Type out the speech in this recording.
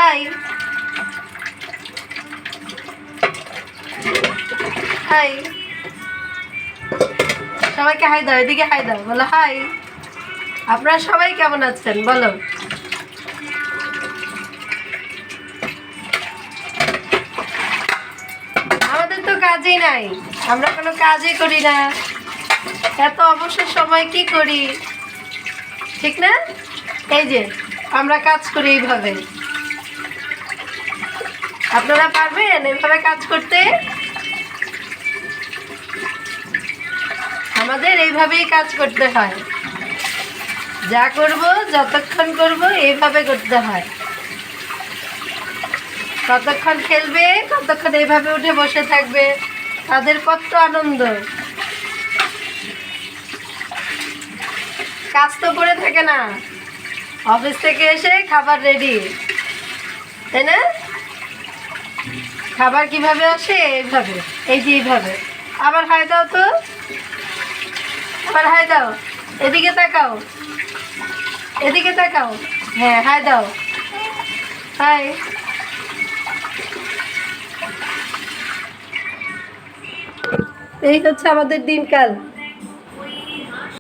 High high, সবাইকে high দাও, এদিকে হাই দাও, বলো হাই। আপনারা সবাই কেমন আছেন বলো? আমাদের তো কাজই নাই, আমরা কোনো কাজই করি না, এত অবসর সময় কি করি, ঠিক না? এই যে আমরা কাজ করি এইভাবে। আপনারা পারবেন এইভাবে কাজ করতে? আমাদের এইভাবেই কাজ করতে হয়, যা করব যতক্ষণ করব এইভাবে করতে হয়। কতক্ষণ খেলবে, কতক্ষণ এইভাবে উঠে বসে থাকবে, তাদের কত আনন্দ। কাজ তো করে থাকে না, অফিস থেকে এসে খাবার রেডি, তাই না? খাবার কিভাবে আসে? এইভাবে, এই যে এইভাবে। আবার হাই দাও তো, আবার হাই দাও, এদিকে তাকাও, এদিকে তাকাও, হ্যাঁ হাই দাও, হাই। এই হচ্ছে আমাদের দিনকাল।